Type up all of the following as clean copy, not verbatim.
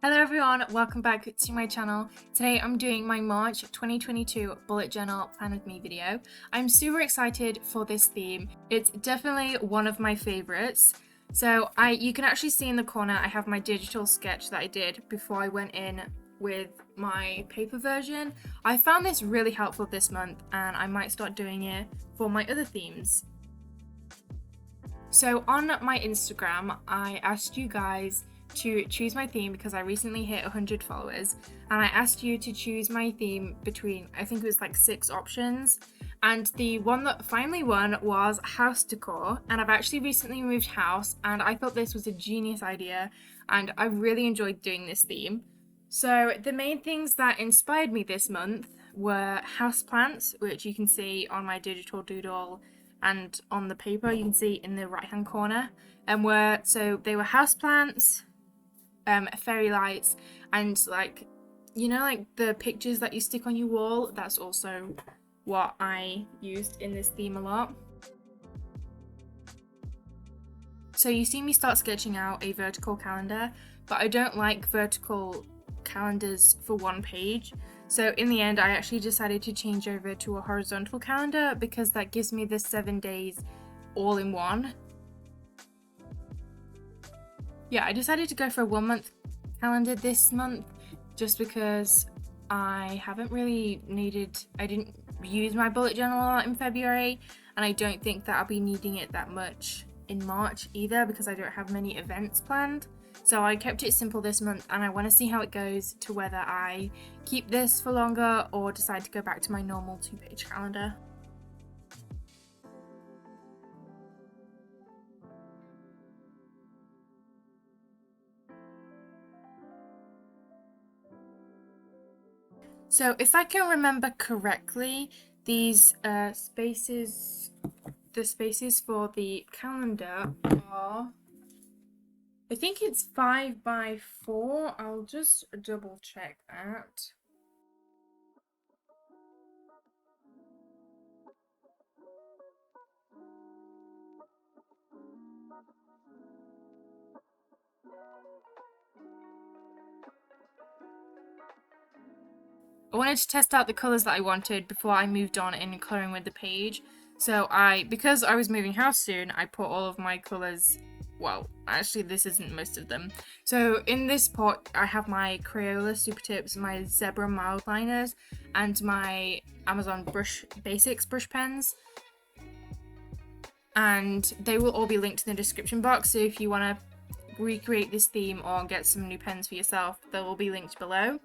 Hello everyone, welcome back to my channel. Today I'm doing my March 2022 bullet journal plan with me video. I'm super excited for this theme. It's definitely one of my favorites. So you can actually see in the corner I have my digital sketch that I did before I went in with my paper version. I found this really helpful this month and I might start doing it for my other themes. So on my Instagram I asked you guys to choose my theme because I recently hit 100 followers, and I asked you to choose my theme between, I think it was like 6 options, and the one that finally won was house decor. And I've actually recently moved house and I thought this was a genius idea and I really enjoyed doing this theme. So the main things that inspired me this month were houseplants, which you can see on my digital doodle and on the paper you can see in the right hand corner, and they were houseplants, fairy lights, and like the pictures that you stick on your wall. That's also what I used in this theme a lot. So you see me start sketching out a vertical calendar, but I don't like vertical calendars for one page. So in the end I actually decided to change over to a horizontal calendar because that gives me the 7 days all in one. Yeah, I decided to go for a 1 month calendar this month just because I didn't use my bullet journal a lot in February, and I don't think that I'll be needing it that much in March either because I don't have many events planned. So I kept it simple this month and I want to see how it goes to whether I keep this for longer or decide to go back to my normal 2-page calendar. So if I can remember correctly, these the spaces for the calendar are, I think it's 5 by 4. I'll just double check that. I wanted to test out the colours that I wanted before I moved on in colouring with the page. So because I was moving house soon, I put all of my colours, well, actually this isn't most of them. So in this pot I have my Crayola Super Tips, my Zebra mild liners, and my Amazon Basics brush pens. And they will all be linked in the description box, so if you want to recreate this theme or get some new pens for yourself, they will be linked below.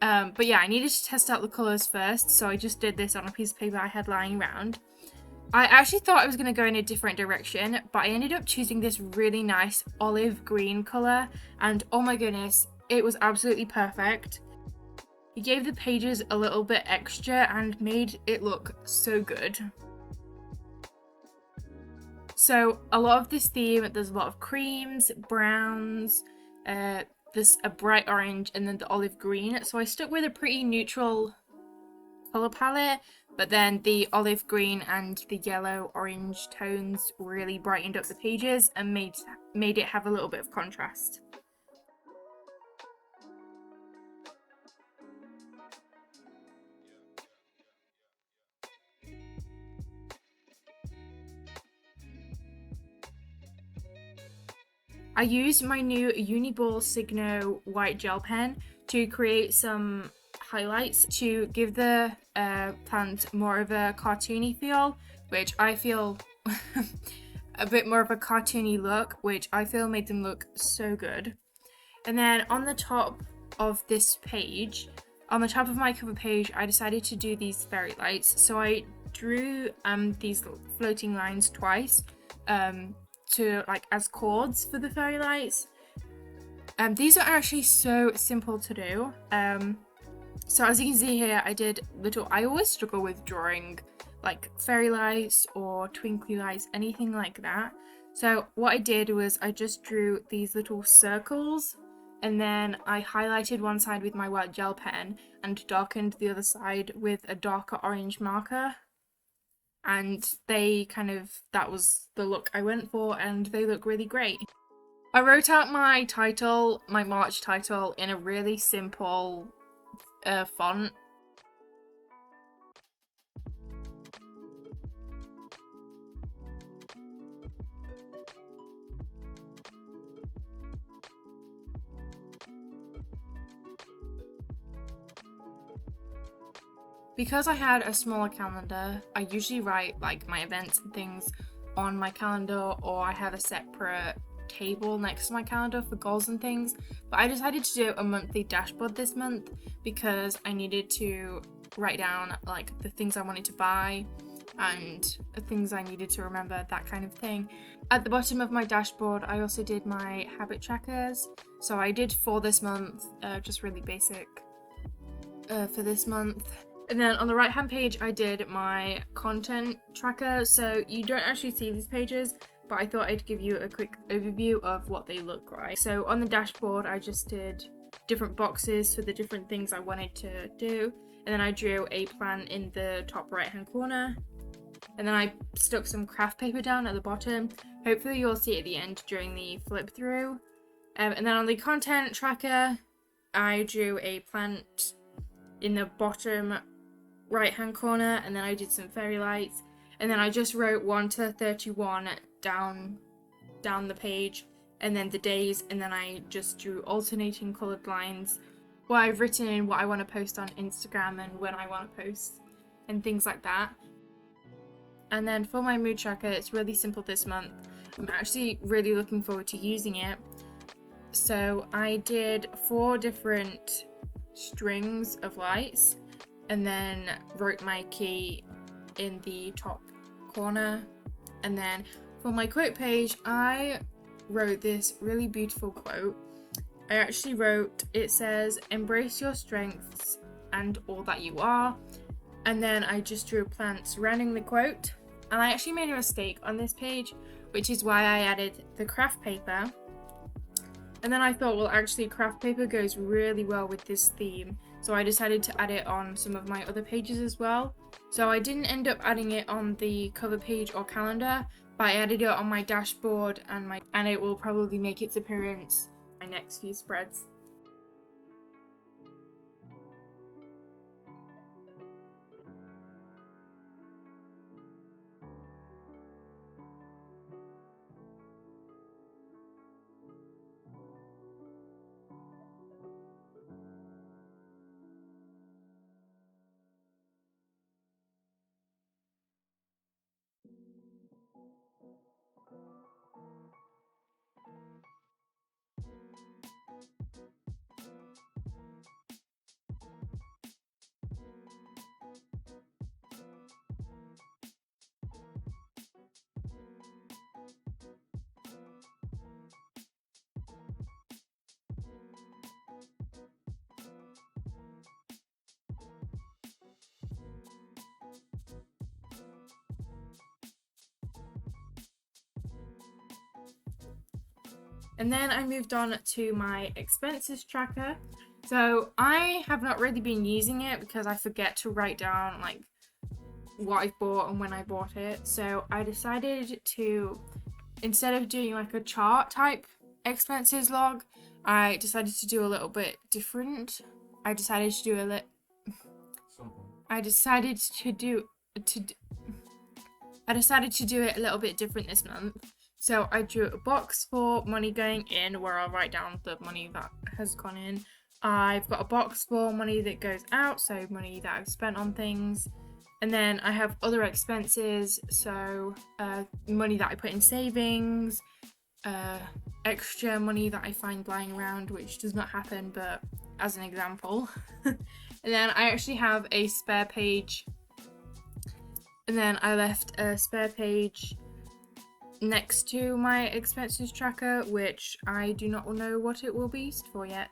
But yeah, I needed to test out the colours first, so I just did this on a piece of paper I had lying around. I actually thought I was going to go in a different direction, but I ended up choosing this really nice olive green colour, and oh my goodness, it was absolutely perfect. It gave the pages a little bit extra and made it look so good. So a lot of this theme, there's a lot of creams, browns, there's a bright orange, and then the olive green. So I stuck with a pretty neutral colour palette, but then the olive green and the yellow orange tones really brightened up the pages and made it have a little bit of contrast. I used my new Uniball Signo white gel pen to create some highlights to give the plant more of a cartoony feel, which I feel a bit more of a cartoony look, which I feel made them look so good. And then on the top of this page, on the top of my cover page, I decided to do these fairy lights. So I drew these floating lines twice as chords for the fairy lights. These are actually so simple to do. So as you can see here, I always struggle with drawing like fairy lights or twinkly lights, anything like that. So what I did was I just drew these little circles, and then I highlighted one side with my white gel pen and darkened the other side with a darker orange marker. And that was the look I went for, and they look really great. I wrote out my title, my March title, in a really simple font. Because I had a smaller calendar, I usually write like my events and things on my calendar, or I have a separate table next to my calendar for goals and things. But I decided to do a monthly dashboard this month because I needed to write down like the things I wanted to buy and things I needed to remember, that kind of thing. At the bottom of my dashboard, I also did my habit trackers. So I did 4 this month, just really basic for this month. And then on the right hand page, I did my content tracker. So you don't actually see these pages, but I thought I'd give you a quick overview of what they look like. So on the dashboard, I just did different boxes for the different things I wanted to do. And then I drew a plan in the top right hand corner. And then I stuck some craft paper down at the bottom. Hopefully you'll see it at the end during the flip through. And then on the content tracker, I drew a plant in the bottom right hand corner, and then I did some fairy lights, and then I just wrote 1 to 31 down the page, and then the days, and then I just drew alternating coloured lines where I've written in what I want to post on Instagram and when I want to post and things like that. And then for my mood tracker, it's really simple this month. I'm actually really looking forward to using it. So I did 4 different strings of lights and then wrote my key in the top corner. And then for my quote page, I wrote this really beautiful quote. I actually wrote, it says, "Embrace your strengths and all that you are." And then I just drew a plant surrounding the quote. And I actually made a mistake on this page, which is why I added the craft paper. And then I thought, well, actually craft paper goes really well with this theme. So I decided to add it on some of my other pages as well. So I didn't end up adding it on the cover page or calendar, but I added it on my dashboard and it will probably make its appearance in my next few spreads. And then I moved on to my expenses tracker. So I have not really been using it because I forget to write down like what I've bought and when I bought it. So I decided to, instead of doing like a chart type expenses log, I decided to do a little bit different. I decided to do it a little bit different this month. So I drew a box for money going in, where I'll write down the money that has gone in. I've got a box for money that goes out, so money that I've spent on things. And then I have other expenses, so money that I put in savings, extra money that I find lying around, which does not happen, but as an example. And then I actually have a spare page. And then I left a spare page next to my expenses tracker, which I do not know what it will be used for yet.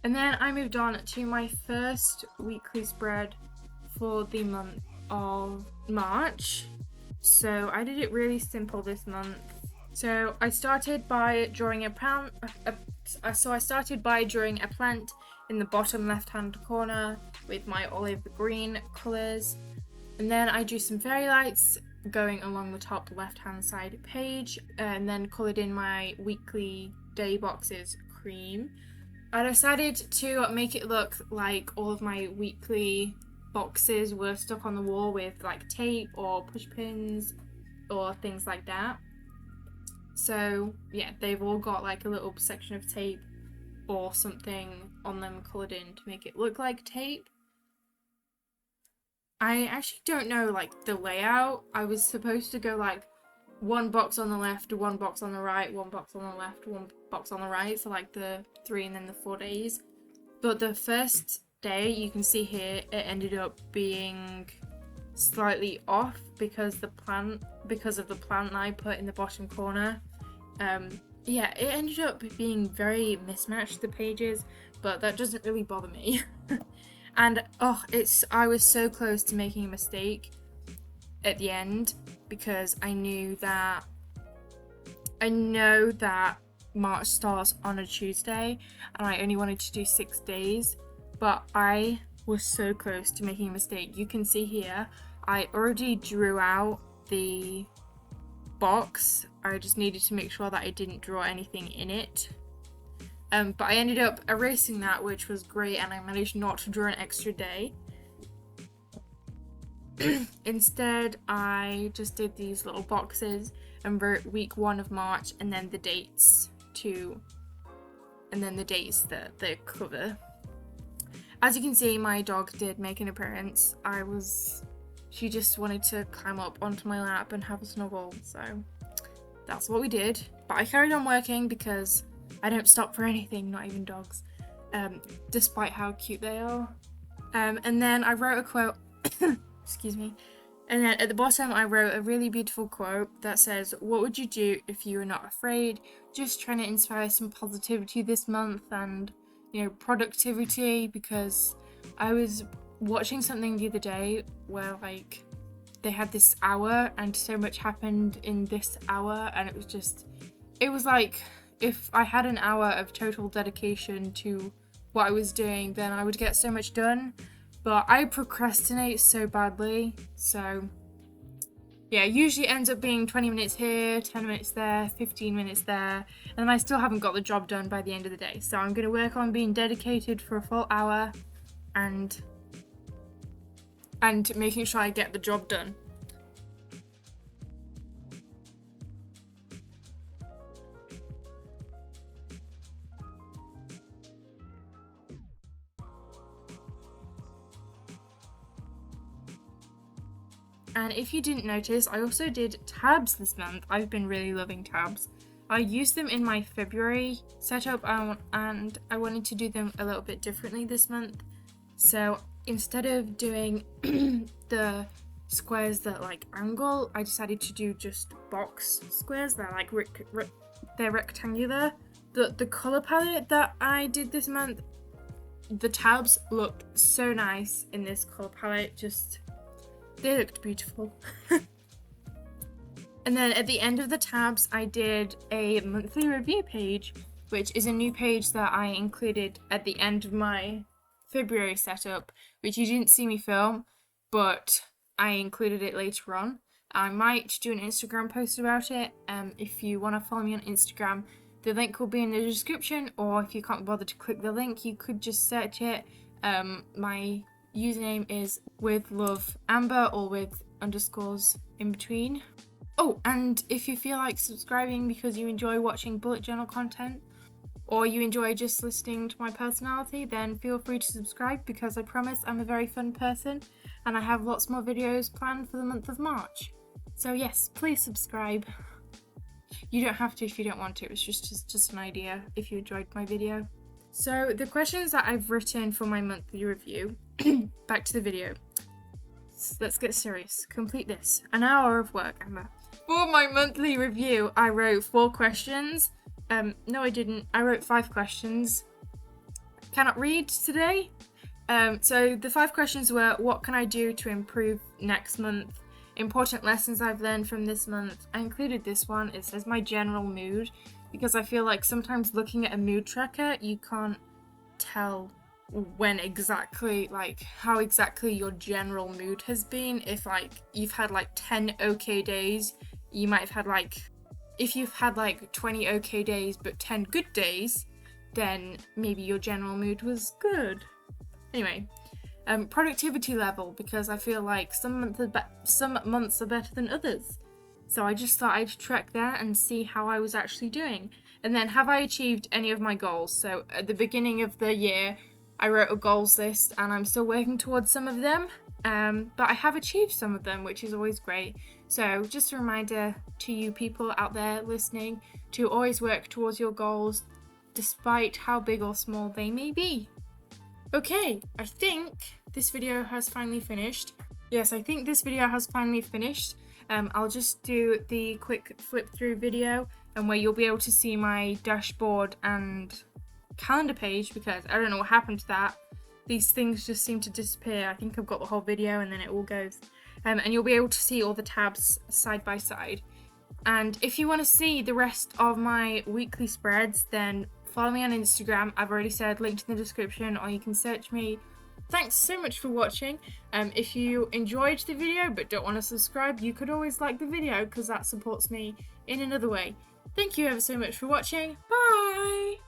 And then I moved on to my first weekly spread for the month of March. So I did it really simple this month. So I started by drawing a plant. I started by drawing a plant in the bottom left-hand corner with my olive green colours, and then I drew some fairy lights going along the top left-hand side page, and then coloured in my weekly day boxes cream. I decided to make it look like all of my weekly boxes were stuck on the wall with like tape or push pins or things like that. So yeah, they've all got like a little section of tape or something on them coloured in to make it look like tape. I actually don't know like the layout. I was supposed to go like one box on the left, one box on the right, one box on the left, one box on the right, so like the 3 and then the 4 days. But the first day, you can see here, it ended up being slightly off because of the plant that I put in the bottom corner. Yeah, it ended up being very mismatched, the pages, but that doesn't really bother me. And I was so close to making a mistake at the end because I know that March starts on a Tuesday and I only wanted to do 6 days, but I was so close to making a mistake. You can see here, I already drew out the box. I just needed to make sure that I didn't draw anything in it. But I ended up erasing that, which was great, and I managed not to draw an extra day. Instead, I just did these little boxes and wrote week 1 of March and then the dates that they cover. As you can see, my dog did make an appearance. She just wanted to climb up onto my lap and have a snuggle, so that's what we did. But I carried on working because I don't stop for anything, not even dogs, despite how cute they are. And then I wrote a quote, excuse me, and then at the bottom I wrote a really beautiful quote that says, "What would you do if you were not afraid?" Just trying to inspire some positivity this month and, you know, productivity, because I was watching something the other day where like they had this hour and so much happened in this hour, and it was like if I had an hour of total dedication to what I was doing, then I would get so much done. But I procrastinate so badly, so yeah, it usually ends up being 20 minutes here, 10 minutes there, 15 minutes there, and I still haven't got the job done by the end of the day. So I'm going to work on being dedicated for a full hour and making sure I get the job done. And if you didn't notice, I also did tabs this month. I've been really loving tabs. I used them in my February setup and I wanted to do them a little bit differently this month. So instead of doing the squares that like angle, I decided to do just box squares. They're like they're rectangular. The color palette that I did this month, the tabs looked so nice in this color palette. They looked beautiful. And then at the end of the tabs, I did a monthly review page, which is a new page that I included at the end of my February setup, which you didn't see me film, but I included it later on. I might do an Instagram post about it. If you want to follow me on Instagram, the link will be in the description, or if you can't bother to click the link, you could just search it. My username is with love amber, or with underscores in between. Oh, and if you feel like subscribing because you enjoy watching bullet journal content, or you enjoy just listening to my personality, then feel free to subscribe, because I promise I'm a very fun person and I have lots more videos planned for the month of March. So yes, please subscribe. You don't have to if you don't want to, it's just an idea if you enjoyed my video. So the questions that I've written for my monthly review, back to the video. Let's get serious. Complete this. An hour of work, Emma. For my monthly review, I wrote 4 questions. No, I didn't. I wrote 5 questions. cannot read today. So the 5 questions were: what can I do to improve next month? Important lessons I've learned from this month. I included this one. It says my general mood, because I feel like sometimes looking at a mood tracker, you can't tell when exactly, like how exactly your general mood has been. If like you've had like 10 okay days, you might have had like, if you've had like 20 okay days but 10 good days, then maybe your general mood was good. Anyway, productivity level, because I feel like some months are better than others. So I just thought I'd track that and see how I was actually doing. And then, have I achieved any of my goals? So at the beginning of the year, I wrote a goals list and I'm still working towards some of them. But I have achieved some of them, which is always great. So just a reminder to you people out there listening to always work towards your goals, despite how big or small they may be. Okay, I think this video has finally finished. Yes, I think this video has finally finished. I'll just do the quick flip through video, and where you'll be able to see my dashboard and calendar page, because I don't know what happened to that. These things just seem to disappear. I think I've got the whole video and then it all goes. And you'll be able to see all the tabs side by side. And if you want to see the rest of my weekly spreads, then follow me on Instagram. I've already said, linked in the description, or you can search me. Thanks so much for watching. If you enjoyed the video but don't want to subscribe, you could always like the video, because that supports me in another way. Thank you ever so much for watching. Bye!